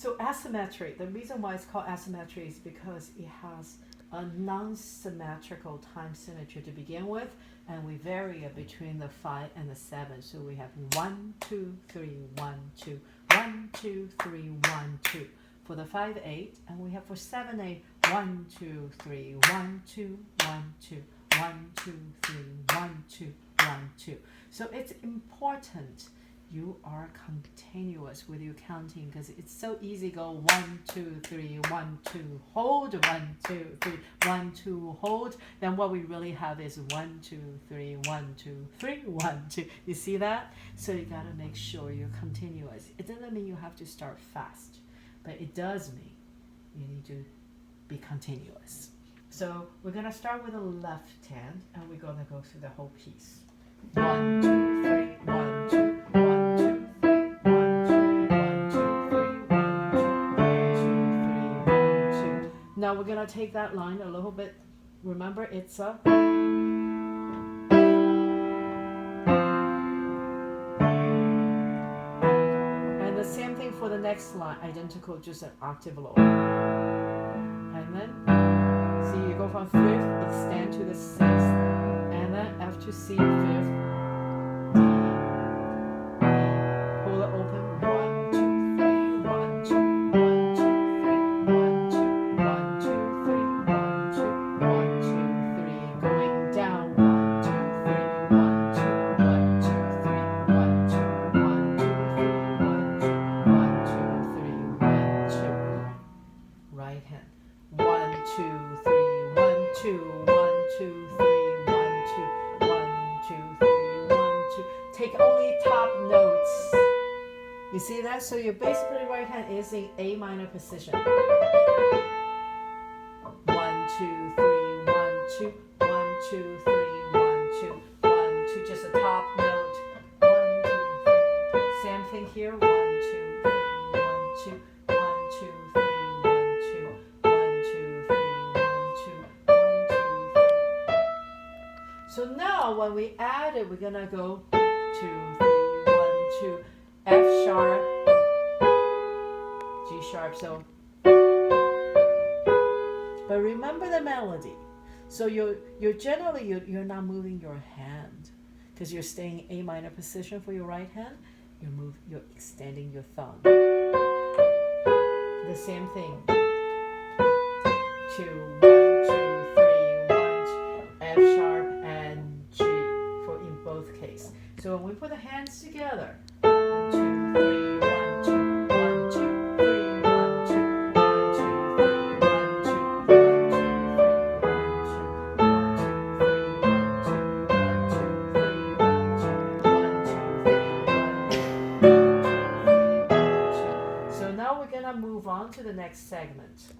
So asymmetry, the reason why it's called asymmetry is because it has a non-symmetrical time signature to begin with, and we vary it between the 5 and the 7. So we have 1, 2, 3, 1, 2, 1, 2, 3, 1, 2 for the 5, 8, and we have for 7, 8, 1, 2, 3, 1, 2, 1, 2, 1, 2, 3, 1, 2, 1, 2. So it's important you are continuous with your counting, because it's so easy to go 1, 2, 3, 1, 2, hold, 1, 2, 3, 1, 2, hold. Then what we really have is 1, 2, 3, 1, 2, 3, 1, 2. You see that? So you got to make sure you're continuous. It doesn't mean you have to start fast, but it does mean you need to be continuous. So we're going to start with the left hand, and we're going to go through the whole piece. 1, 2, 3, 1, 2. Now we're going to take that line a little bit. Remember, it's a... And the same thing for the next line, identical, just an octave lower. And then, see, you go from 5th, extend to the 6th, and then F to C, 5th, D, E, pull it open, 1, 2, 3, 1, 2, 1, 2, 3, 1, 2, 1, 2, 3, 1, 2, 1, 2, 3, going down, 1, 2, 3, 1, 2, 1, 2, 3, 1, 2, 1, 2, 3, 1, 2, 1, 2, 3, 1, 2. Right hand. 1, 2, 3, 1, 2, 1, 2, 3, 1, 2, 1, 2, 3, 1, 2. Take only top notes. You see that? So your basically right hand is in A minor position. 1, 2, 3, 1, 2, 1, 2, 3, 1, 2, 1, 2, just a top note. 1, 2, 3. Same thing here. 1, 2, 3, 1, 2, 1, 2, 3, 1, 2, 1, 2, 3, 1, 2, 1, 2, 3. So now when we add it, we're gonna go 2, 3, 1, 2, F sharp, G sharp. So, but remember the melody. So you're generally you're not moving your hand, because you're staying A minor position for your right hand. You're extending your thumb. The same thing. 2, 1, 2, 3, 1, F sharp and G for in both cases. So when we put the hands together, 1, 2, 3, 1, 2, 1, 2, 3, 1, 2, 1, 2, 3, 1, 2, 1, 2, 3, 1, 2. So now we're gonna move on to the next segment.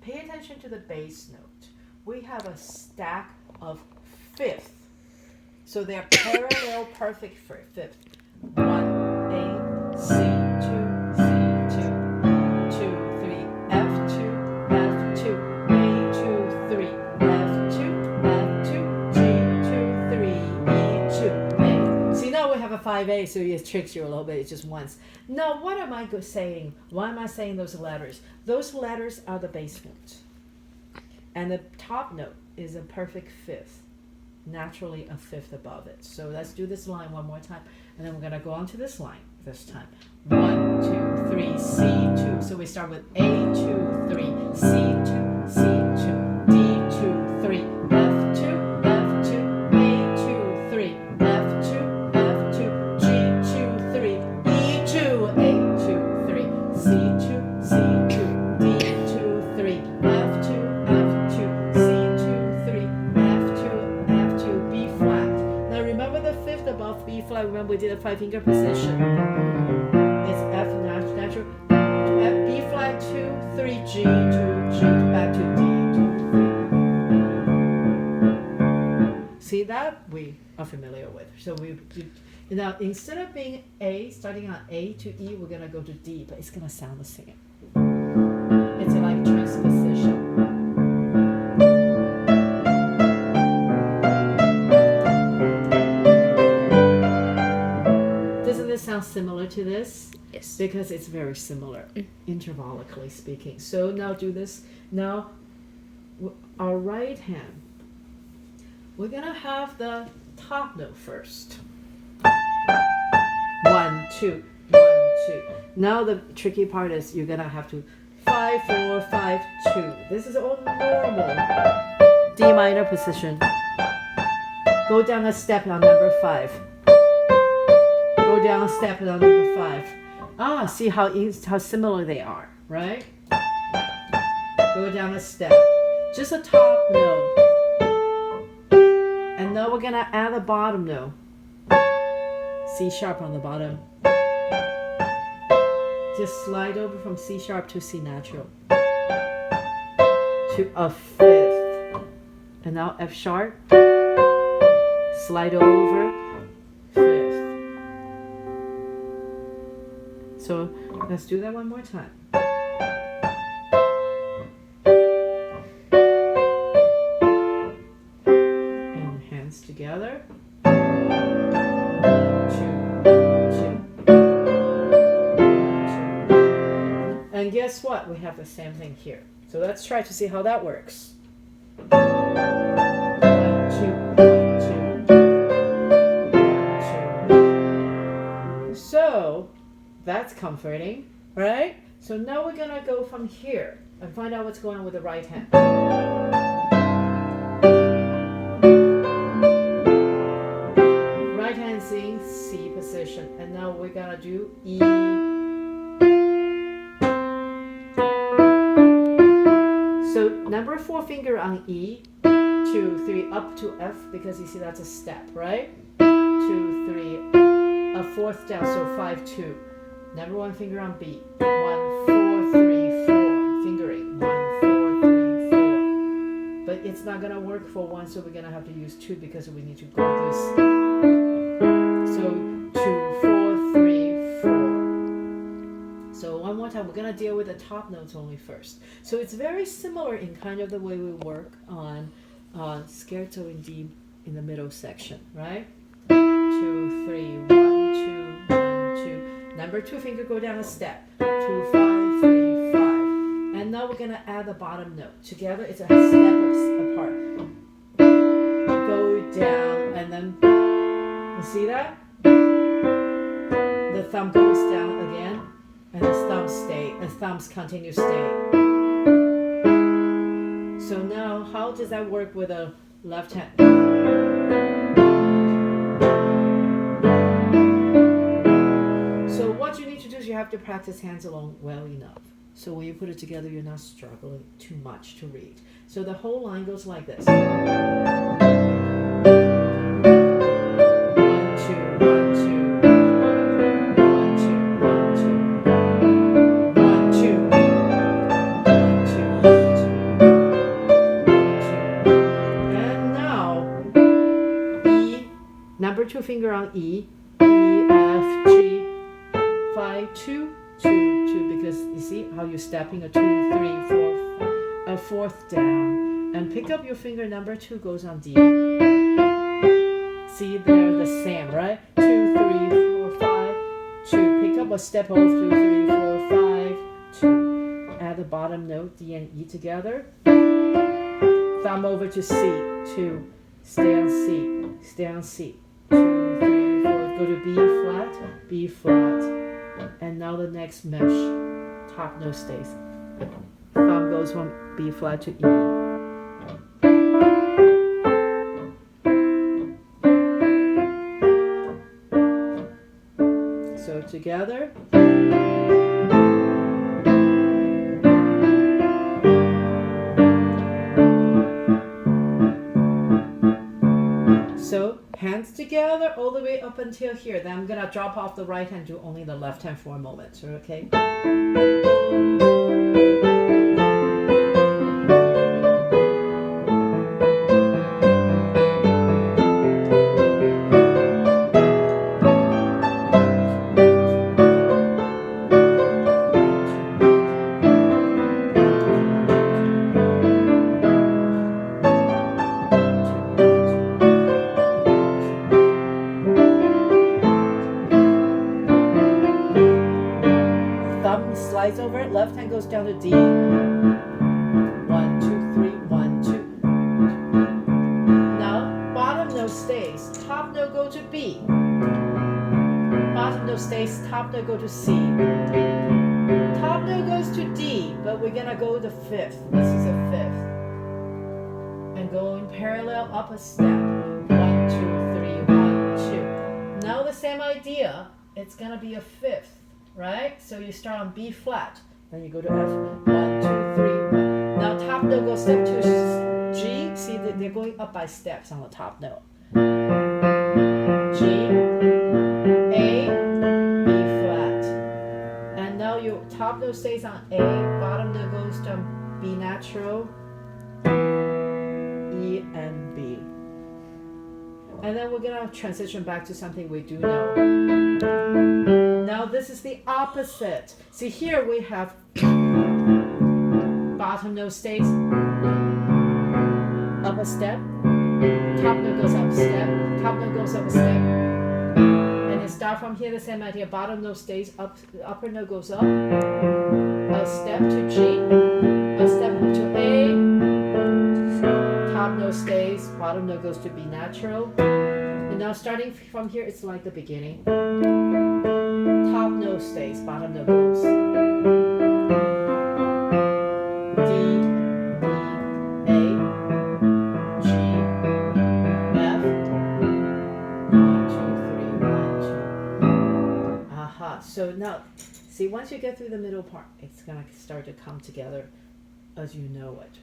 Pay attention to the bass note. We have a stack of fifth. So they're parallel perfect for fifth. 1, A, C, 2, C, 2, 2, 3, F2, F2, A2, 3, F2, F2, G2, 3, E2, A. See, now we have a 5A, so it tricks you a little bit, it's just once. Now, what am I saying? Why am I saying those letters? Those letters are the bass notes. And the top note is a perfect fifth. Naturally a fifth above it. So let's do this line one more time, and then we're going to go on to this line this time. 1, 2, 3, C2. So we start with A2, 3, C2, C2, D2, 3, F2, F2, A2, 3, F2, F2, G2, 3, E2, A2, 3, C2, C2, D2, 3, F2, F2, C2, 3, F2, F2, B flat. Now remember the fifth above B flat. Remember we did a 5-finger position. It's F natural. F, B flat 2, 3, G, 2, G, back to D, 2, 3. See that? We are familiar with. So we now instead of being A, starting on A to E, we're gonna go to D, but it's gonna sound the same. It's like transposition. Doesn't this sound sound similar to this? Yes. Because it's very similar, intervallically speaking. So now do this. Now, our right hand, we're going to have the top note first. 1, 2, 1, 2. Now the tricky part is you're going to have to 5, 4, 5, 2. This is all normal D minor position. Go down a step on number 5. Go down a step on number 5. Ah, see how similar they are, right? Go down a step. Just a top note. And now we're gonna add a bottom note. C sharp on the bottom. Just slide over from C sharp to C natural. To a 5th. And now F sharp. Slide over. 5th. So let's do that one more time. And hands together. 1, 2, 2. And guess what? We have the same thing here. So let's try to see how that works. 1, 2, 1, 2. So that's comforting, right? So now we're gonna go from here and find out what's going on with the right hand. Right hand in C position, and now we're gonna do E. So number 4 finger on E, 2, 3 up to F, because you see that's a step, right? 2, 3, a 4th down, so 5, 2. Number 1 finger on B. 1, 4, 3, 4. Fingering. 1, 4, 3, 4. But it's not gonna work for 1, so we're gonna have to use 2 because we need to go this. So 2, 4, 3, 4. So one more time, we're gonna deal with the top notes only first. So it's very similar in kind of the way we work on scherzo in D in the middle section, right? 2, 3, 1, 2, 1, 2. Number 2 finger go down a step. 2, 5, 3, 5. And now we're gonna add the bottom note. Together it's a step apart. Go down and then you see that? The thumb goes down again and the thumbs continue stay. So now how does that work with a left hand? So what you need to do is you have to practice hands alone well enough. So when you put it together, you're not struggling too much to read. So the whole line goes like this. 1, 2, 1, 2. 1, 2, 1, 2. 1, 2. 1, 2, 1, 2. And now, E, number 2 finger on E, E, F, G, 5, 2, 2, 2, because you see how you're stepping a 2, 3, 4, a 4th down, and pick up your finger, number 2 goes on D. See, they're the same, right? 2, 3, 4, 5, 2. Pick up a step over 2, 3, 4, 5, 2. Add the bottom note, D and E together. Thumb over to C, 2. Stay on C, stay on C. 2, 3, 4. Go to B flat, B flat. And now the next mesh, top note stays. Thumb goes from B flat to E. So together. So hands together all the way up until here. Then I'm gonna drop off the right hand, do only the left hand for a moment. Okay? thumb slides over it, left hand goes down to D. 1, 2, 3, 1, 2. Now, bottom note stays, top note go to B. Bottom note stays, top note go to C. Top note goes to D, but we're gonna go the fifth. This is a fifth. And going parallel up a step. 1, 2, 3, 1, 2. Now the same idea, it's gonna be a fifth, right? So you start on B flat, then you go to F. 1, 2, 3, 1. Now top note goes step to G. See, they're going up by steps on the top note. G, A, B flat. And now your top note stays on A, bottom note goes to B natural, E, and B. And then we're gonna transition back to something we do know. Now this is the opposite. See, here we have bottom note stays up a step, top note goes up a step, top note goes up a step, and you start from here, the same idea. Bottom note stays up, upper note goes up, a step to G, a step to A, top note stays, bottom note goes to B natural. And now starting from here, it's like the beginning. Top note stays, bottom note goes. D, E, A, G, F. 1, 2, 3, 1, 2. Aha. So now, see, once you get through the middle part, it's gonna start to come together as you know it.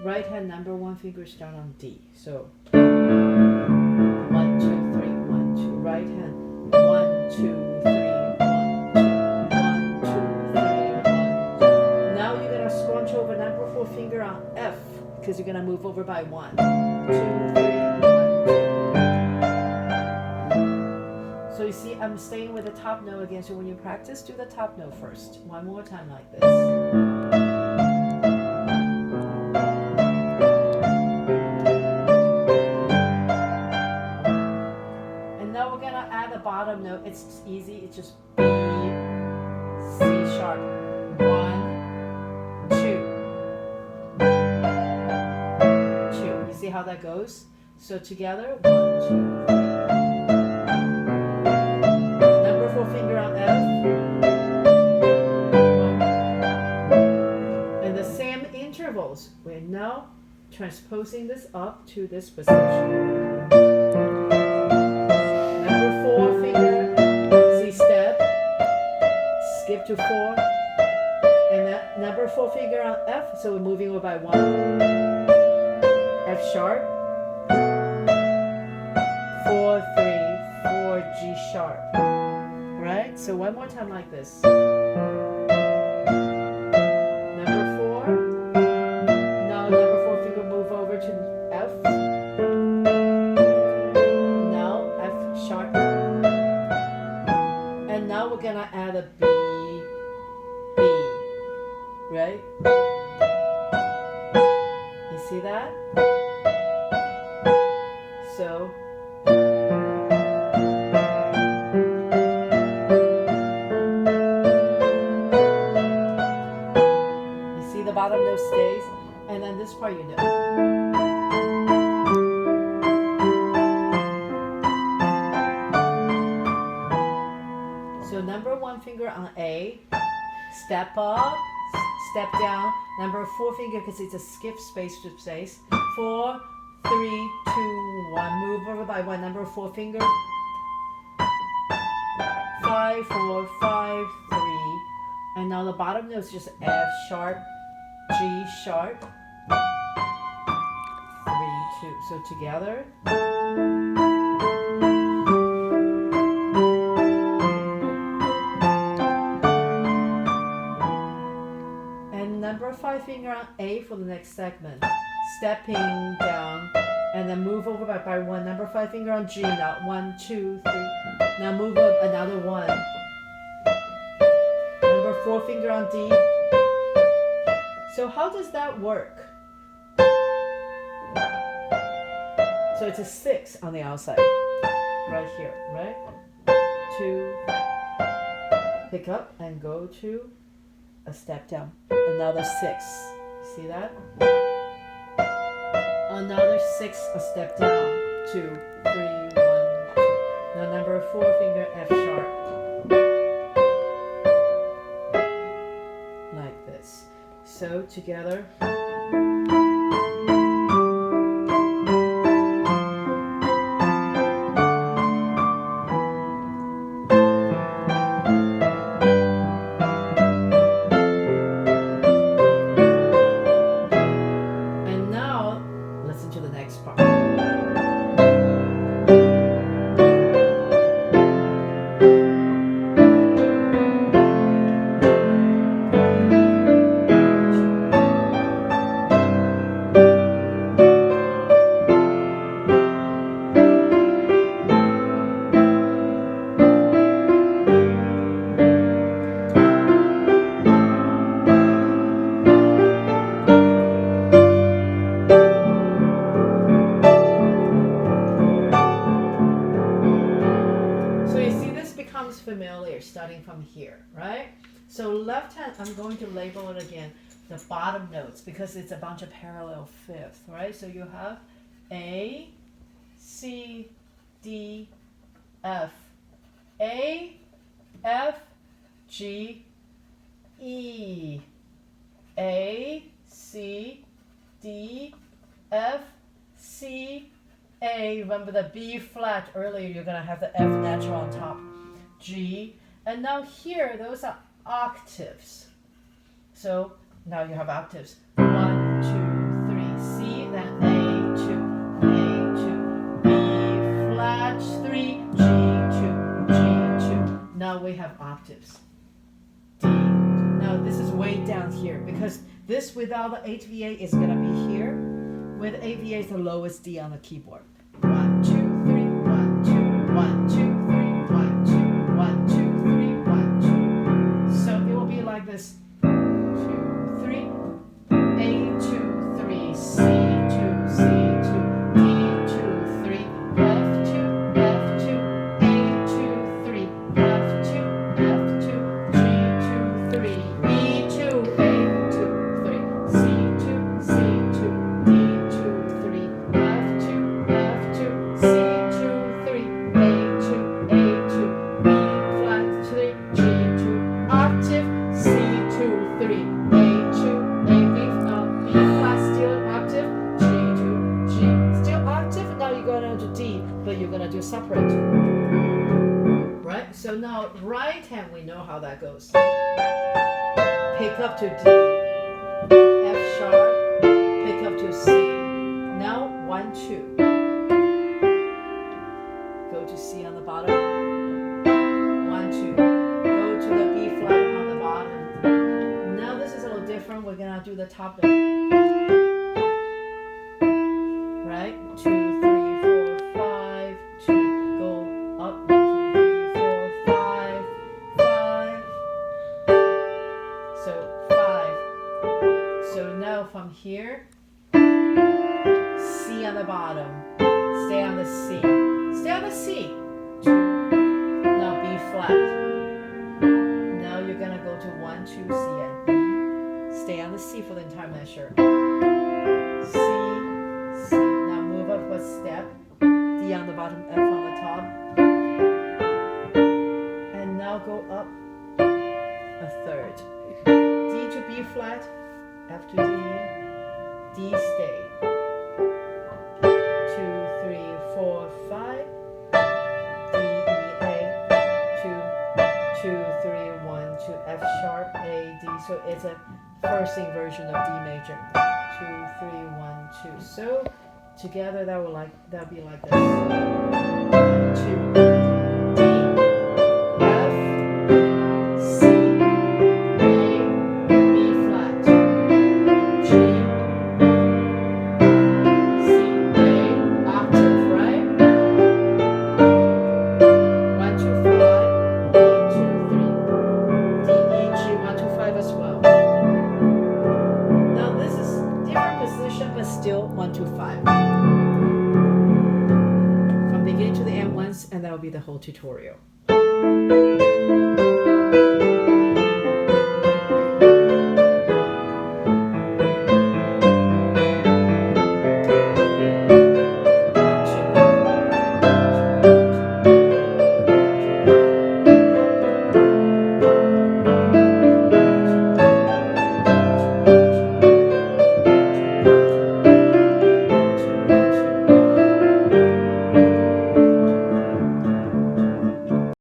Right hand number one finger start on D. So 1, 2, 3, 1, 2. Right hand 1, 2, 3, 1, 2. 1, 2, 3, 1. Now you're gonna scrunch over number 4 finger on F because you're gonna move over by 1, 2, 3, 1, 2. So you see, I'm staying with the top note again. So when you practice, do the top note first. One more time like this. Bottom note, it's easy, it's just B, C sharp, 1, 2, 2. You see how that goes? So together, 1, 2, 3. Number 4 finger on F. And the same intervals. We're now transposing this up to this position. Skip to 4, and that number 4 finger on F, so we're moving over by 1. F sharp, 4, 3, 4, G sharp. Right? So one more time like this. Number 4. Now number 4 finger move over to F. Now F sharp. And now we're gonna add a B. Right? You see that? So you see the bottom note stays, and then this part you know. So number 1 finger on A, step up, step down, number 4 finger because it's a skip space to space. 4, 3, 2, 1. Move over by 1. Number 4 finger. 5, 4, 5, 3. And now the bottom note is just F sharp, G sharp, 3, 2. So together. Number 5 finger on A for the next segment. Stepping down and then move over by 1. Number 5 finger on G now. 1, 2, 3. Now move up another 1. Number 4 finger on D. So how does that work? So it's a 6 on the outside. Right here, right? 2, pick up and go to a step down. Another 6. See that? Another 6, a step down. 2, 3, 1, 2. Now number 4 finger F sharp. Like this. So together. Familiar starting from here, right? So left hand, I'm going to label it again, the bottom notes, because it's a bunch of parallel fifth, right? So you have A, C, D, F, A, F, G, E, A, C, D, F, C, A. Remember the B flat earlier, you're going to have the F natural on top. G, and now here those are octaves. So now you have octaves. 1, 2, 3, C, then A, 2, B flat, 3, G, 2. Now we have octaves. D. Now this is way down here because this without the 8 VA is gonna be here. With 8 VA is the lowest D on the keyboard. 1, 2, 3, 1, 2, 1, 2, 3, 1, 2. 1, 2, 3, 1, 2. So it will be like this. 2, 3, A, 2, 3, C, 2, C, 2, D, 2, 3, F, 2, F, 2, A, 2, 3, F, 2, F, 2, G, 2, 3, E, 2, A, 2, 3, C, 2, C, 2, D, 2, 3, F, 2, F, 2, C, 2, 3, A, 2, A, 2, octave, C2, 3, A2, A, B flat, still octave, G2, G, still octave. Now you're going to D, but you're going to do separate. Right? So now right hand, we know how that goes. Pick up to D, F sharp, pick up to C. Now 1, 2. Go to C on the bottom. 1, 2. We're gonna do the top note, right? 2, 3, 4, 5, 2, go up, 1, 2, 3, 4, 5, 5. So 5. So now from here, C on the bottom, stay on the C, stay on the C. 2. Now B flat. Now you're gonna go to 1, 2, C and B. Stay on the C for the entire measure. C, C. Now move up a step. D on the bottom, F on the top. And now go up a third. D to B flat, F to D. D stay. 2, 3, 4, 5. D, E, A. 2, 2, 3, 1, 2. F sharp, A, D. So it's a first inversion of D major. 2, 3, 1, 2. So together that'll be like this. 1, 2. D, F, C, A, B flat, G, C, A, octave, right? 1, 2, 5, 1, 2, 3. D, E, G, 1, 2, 5 as well. But still 1, 2, 5. From beginning to the end once, and that will be the whole tutorial.